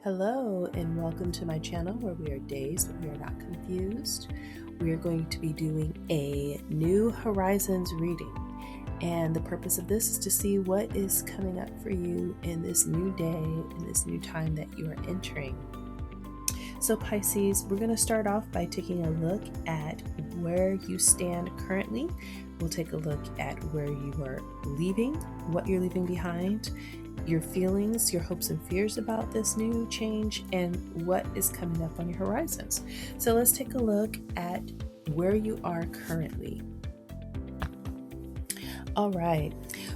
Hello and welcome to my channel where we are dazed but we are not confused. We are going to be doing a New Horizons reading, and the purpose of this is to see what is coming up for you in this new day, in this new time that you are entering. So Pisces, we're going to start off by taking a look at where you stand currently. We'll take a look at where you are leaving, what you're leaving behind, your feelings, your hopes and fears about this new change, and what is coming up on your horizons. So let's take a look at where you are currently. All right,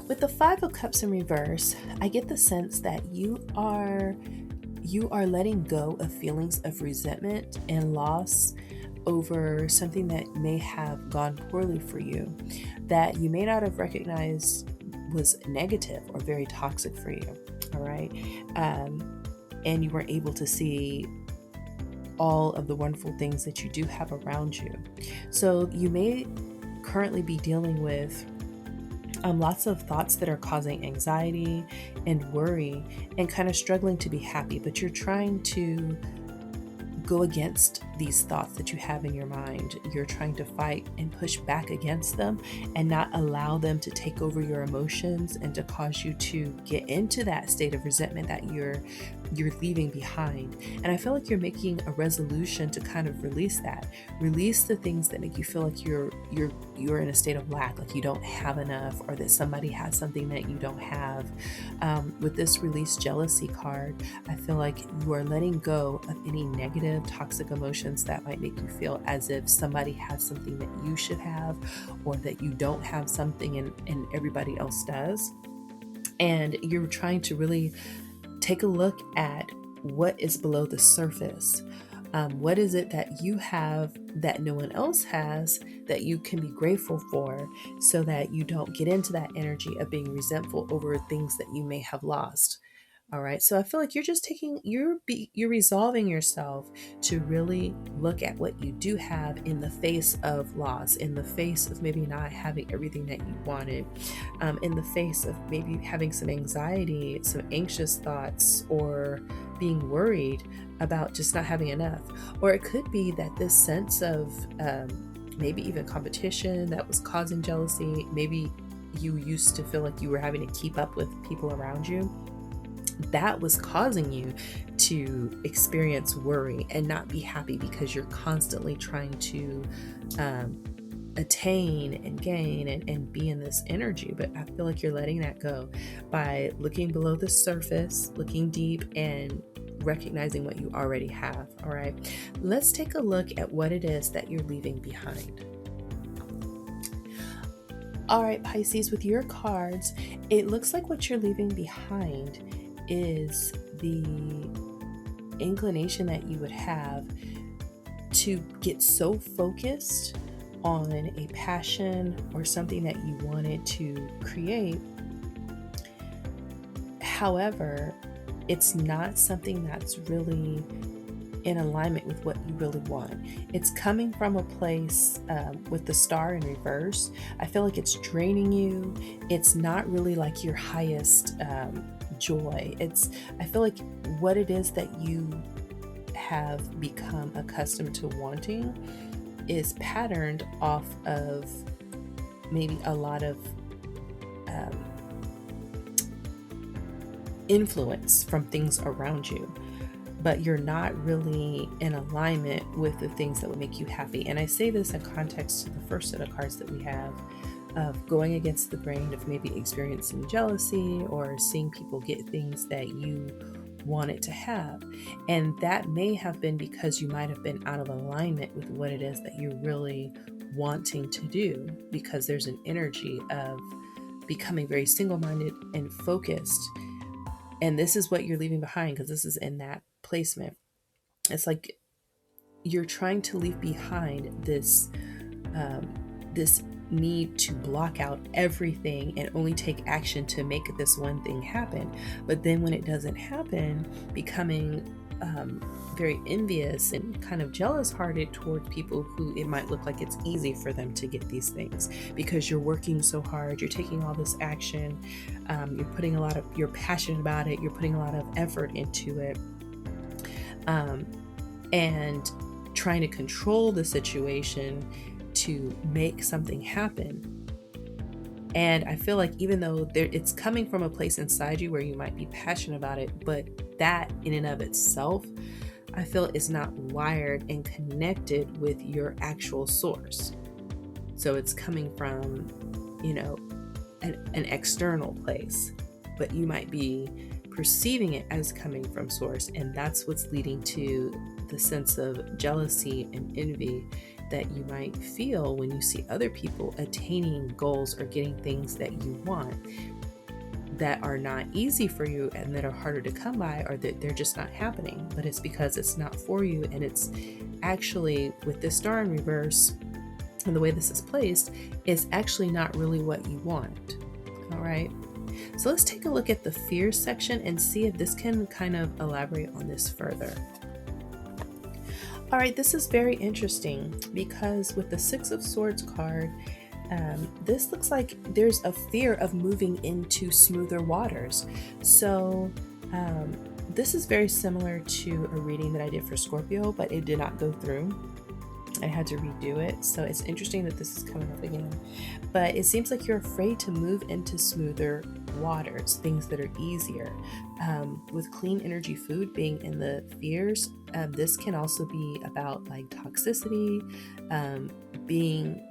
with the Five of Cups in reverse, I get the sense that you are letting go of feelings of resentment and loss over something that may have gone poorly for you, that you may not have recognized was negative or very toxic for you. All right. And you weren't able to see all of the wonderful things that you do have around you. So you may currently be dealing with lots of thoughts that are causing anxiety and worry and kind of struggling to be happy, but you're trying to go against these thoughts that you have in your mind. You're trying to fight and push back against them and not allow them to take over your emotions and to cause you to get into that state of resentment that you're leaving behind. And I feel like you're making a resolution to kind of release that. Release the things that make you feel like you're in a state of lack, like you don't have enough, or that somebody has something that you don't have. With this release jealousy card, I feel like you are letting go of any negative, toxic emotions that might make you feel as if somebody has something that you should have, or that you don't have something and everybody else does. And you're trying to really take a look at what is below the surface. What is it that you have that no one else has that you can be grateful for, so that you don't get into that energy of being resentful over things that you may have lost. All right. So I feel like you're resolving yourself to really look at what you do have in the face of loss, in the face of maybe not having everything that you wanted, in the face of maybe having some anxiety, some anxious thoughts, or being worried about just not having enough. Or it could be that this sense of maybe even competition that was causing jealousy. Maybe you used to feel like you were having to keep up with people around you. That was causing you to experience worry and not be happy because you're constantly trying to attain and gain and be in this energy. But I feel like you're letting that go by looking below the surface, looking deep, and recognizing what you already have. All right, let's take a look at what it is that you're leaving behind. All right, Pisces, with your cards, it looks like what you're leaving behind is the inclination that you would have to get so focused on a passion or something that you wanted to create. However, it's not something that's really in alignment with what you really want. It's coming from a place with the star in reverse. I feel like it's draining you. It's not really like your highest joy. I feel like what it is that you have become accustomed to wanting is patterned off of maybe a lot of influence from things around you, but you're not really in alignment with the things that would make you happy. And I say this in context to the first set of cards that we have, of going against the grain of maybe experiencing jealousy or seeing people get things that you wanted to have. And that may have been because you might have been out of alignment with what it is that you're really wanting to do, because there's an energy of becoming very single-minded and focused. And this is what you're leaving behind, because this is in that placement. It's like you're trying to leave behind this need to block out everything and only take action to make this one thing happen. But then when it doesn't happen, becoming very envious and kind of jealous-hearted toward people who it might look like it's easy for them to get these things, because you're working so hard, you're taking all this action, you're passionate about it, you're putting a lot of effort into it, and trying to control the situation to make something happen. And I feel like even though it's coming from a place inside you where you might be passionate about it, but that in and of itself, I feel is not wired and connected with your actual source. So it's coming from, an external place, but you might be perceiving it as coming from source. And that's what's leading to the sense of jealousy and envy that you might feel when you see other people attaining goals or getting things that you want that are not easy for you and that are harder to come by, or that they're just not happening. But it's because it's not for you, and it's actually, with this star in reverse and the way this is placed, is actually not really what you want. All right, so let's take a look at the fears section and see if this can kind of elaborate on this further. All right, this is very interesting because with the Six of Swords card, this looks like there's a fear of moving into smoother waters. So this is very similar to a reading that I did for Scorpio, but it did not go through. I had to redo it. So it's interesting that this is coming up again. But it seems like you're afraid to move into smoother waters, things that are easier. With clean energy food being in the fears, this can also be about like toxicity, being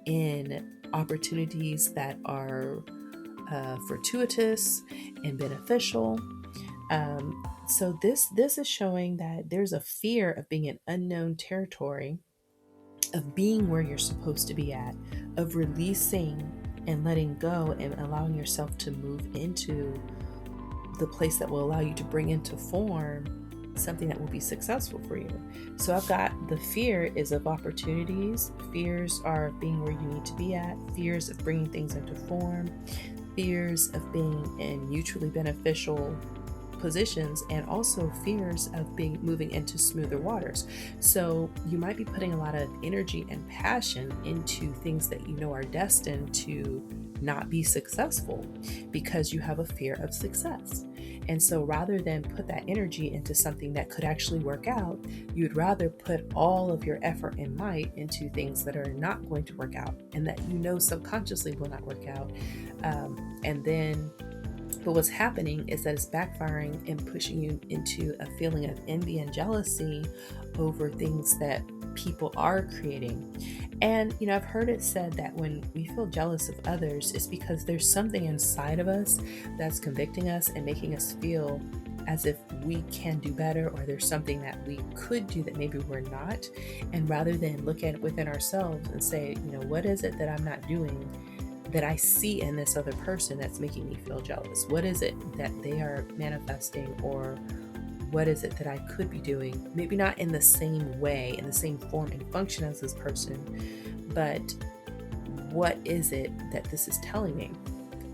in opportunities that are fortuitous and beneficial. So this is showing that there's a fear of being in unknown territory, of being where you're supposed to be at, of releasing and letting go and allowing yourself to move into the place that will allow you to bring into form something that will be successful for you. So I've got the fear is of opportunities. Fears are being where you need to be at. Fears of bringing things into form. Fears of being in mutually beneficial positions, and also fears of moving into smoother waters. So you might be putting a lot of energy and passion into things that you know are destined to not be successful because you have a fear of success. And so rather than put that energy into something that could actually work out, you'd rather put all of your effort and might into things that are not going to work out and that you know subconsciously will not work out. But what's happening is that it's backfiring and pushing you into a feeling of envy and jealousy over things that people are creating. And, I've heard it said that when we feel jealous of others, it's because there's something inside of us that's convicting us and making us feel as if we can do better, or there's something that we could do that maybe we're not. And rather than look at it within ourselves and say, what is it that I'm not doing that I see in this other person that's making me feel jealous? What is it that they are manifesting, or what is it that I could be doing? Maybe not in the same way, in the same form and function as this person, but what is it that this is telling me?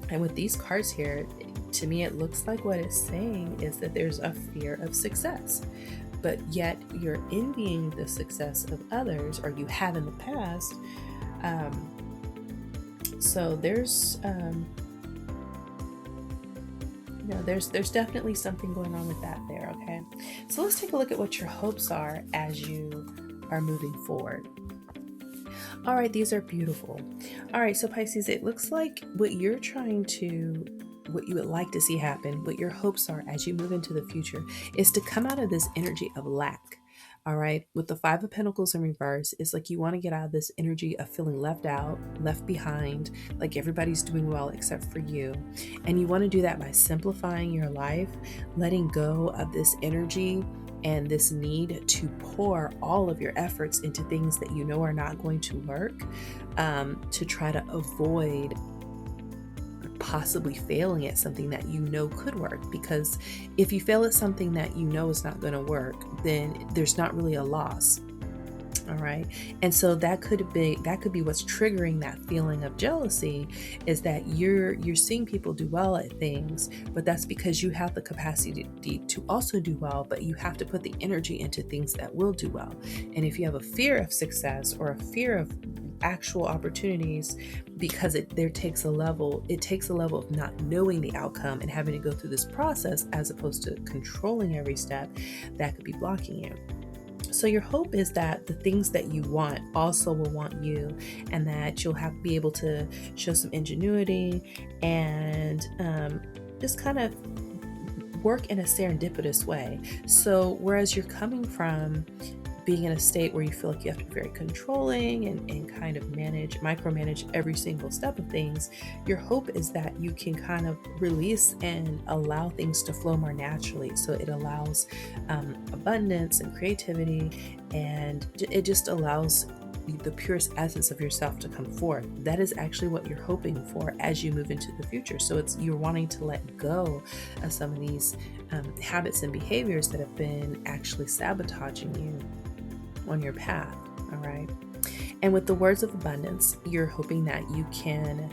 And with these cards here, to me, it looks like what it's saying is that there's a fear of success, but yet you're envying the success of others, or you have in the past. So there's definitely something going on with that there, okay? So let's take a look at what your hopes are as you are moving forward. All right, these are beautiful. All right, so Pisces, it looks like what you would like to see happen, what your hopes are as you move into the future, is to come out of this energy of lack. All right, with the Five of Pentacles in reverse, it's like you want to get out of this energy of feeling left out, left behind, like everybody's doing well except for you. And you want to do that by simplifying your life, letting go of this energy and this need to pour all of your efforts into things that you know are not going to work, to try to avoid possibly failing at something that you know could work. Because if you fail at something that you know is not going to work, then there's not really a loss. All right. And so that could be what's triggering that feeling of jealousy, is that you're seeing people do well at things, but that's because you have the capacity to also do well, but you have to put the energy into things that will do well. And if you have a fear of success or a fear of actual opportunities, because it takes a level of not knowing the outcome and having to go through this process as opposed to controlling every step that could be blocking you. So your hope is that the things that you want also will want you, and that you'll be able to show some ingenuity and just kind of work in a serendipitous way. So whereas you're coming from being in a state where you feel like you have to be very controlling and kind of micromanage every single step of things, your hope is that you can kind of release and allow things to flow more naturally. So it allows abundance and creativity, and it just allows the purest essence of yourself to come forth. That is actually what you're hoping for as you move into the future. So you're wanting to let go of some of these habits and behaviors that have been actually sabotaging you on your path. All right. And with the words of abundance, you're hoping that you can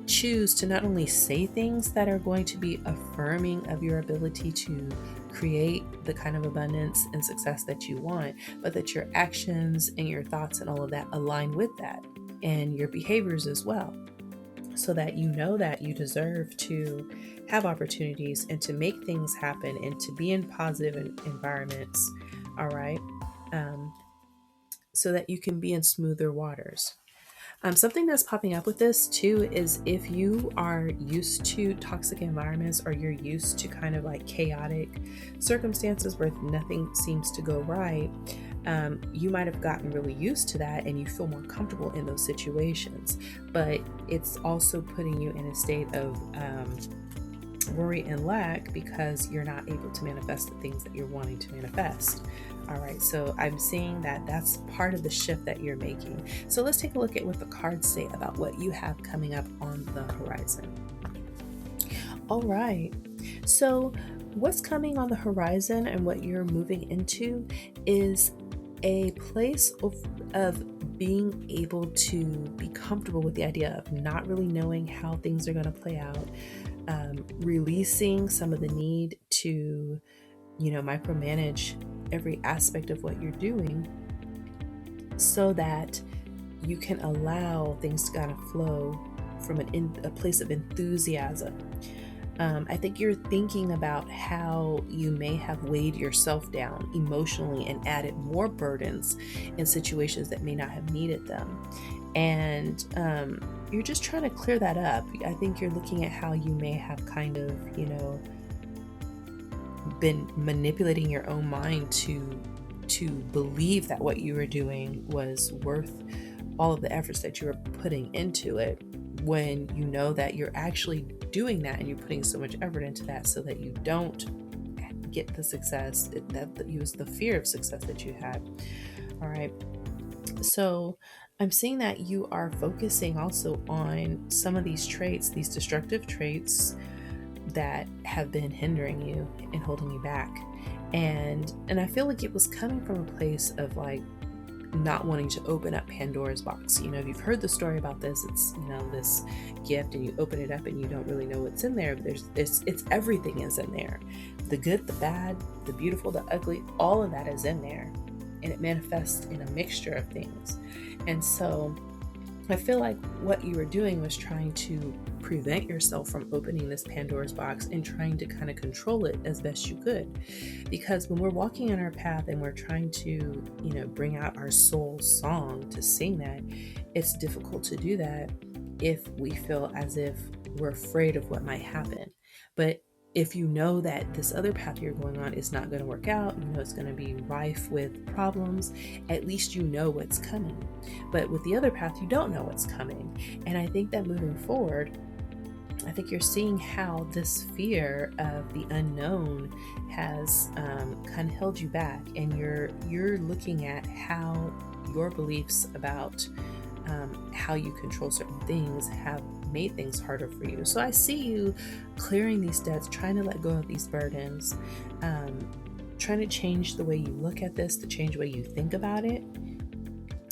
choose to not only say things that are going to be affirming of your ability to create the kind of abundance and success that you want, but that your actions and your thoughts and all of that align with that, and your behaviors as well, so that you know that you deserve to have opportunities and to make things happen and to be in positive environments. All right. So that you can be in smoother waters. Something that's popping up with this too is if you are used to toxic environments, or you're used to kind of like chaotic circumstances where nothing seems to go right, you might have gotten really used to that and you feel more comfortable in those situations. But it's also putting you in a state of worry and lack because you're not able to manifest the things that you're wanting to manifest. All right, so I'm seeing that that's part of the shift that you're making. So let's take a look at what the cards say about what you have coming up on the horizon. All right, so what's coming on the horizon and what you're moving into is a place of being able to be comfortable with the idea of not really knowing how things are going to play out, releasing some of the need to, micromanage every aspect of what you're doing, so that you can allow things to kind of flow from a place of enthusiasm. I think you're thinking about how you may have weighed yourself down emotionally and added more burdens in situations that may not have needed them. And you're just trying to clear that up. I think you're looking at how you may have kind of, been manipulating your own mind to believe that what you were doing was worth all of the efforts that you were putting into it, when you know that you're actually doing that and you're putting so much effort into that so that you don't get the success that it was the fear of success that you had. All right. So I'm seeing that you are focusing also on some of these traits, these destructive traits that have been hindering you and holding you back. And I feel like it was coming from a place of like not wanting to open up Pandora's box. If you've heard the story about this, it's, this gift and you open it up and you don't really know what's in there. But it's everything is in there. The good, the bad, the beautiful, the ugly, all of that is in there. And it manifests in a mixture of things. And so I feel like what you were doing was trying to prevent yourself from opening this Pandora's box and trying to kind of control it as best you could. Because when we're walking on our path and we're trying to, bring out our soul song to sing that, it's difficult to do that if we feel as if we're afraid of what might happen. But if you know that this other path you're going on is not going to work out, it's going to be rife with problems, at least you know what's coming. But with the other path, you don't know what's coming. And I think that moving forward, I think you're seeing how this fear of the unknown has kind of held you back, and you're looking at how your beliefs about how you control certain things have made things harder for you. So I see you clearing these debts, trying to let go of these burdens, trying to change the way you look at this, to change the way you think about it,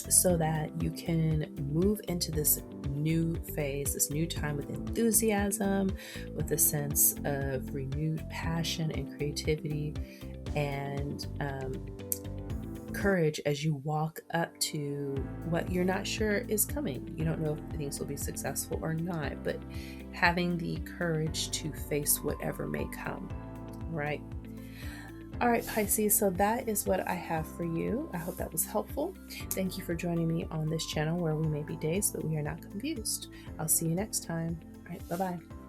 so that you can move into this new phase, this new time with enthusiasm, with a sense of renewed passion and creativity, and courage as you walk up to what you're not sure is coming. You don't know if things will be successful or not, but having the courage to face whatever may come, right? All right, Pisces, so that is what I have for you. I hope that was helpful. Thank you for joining me on this channel where we may be dazed, but we are not confused. I'll see you next time. All right, bye-bye.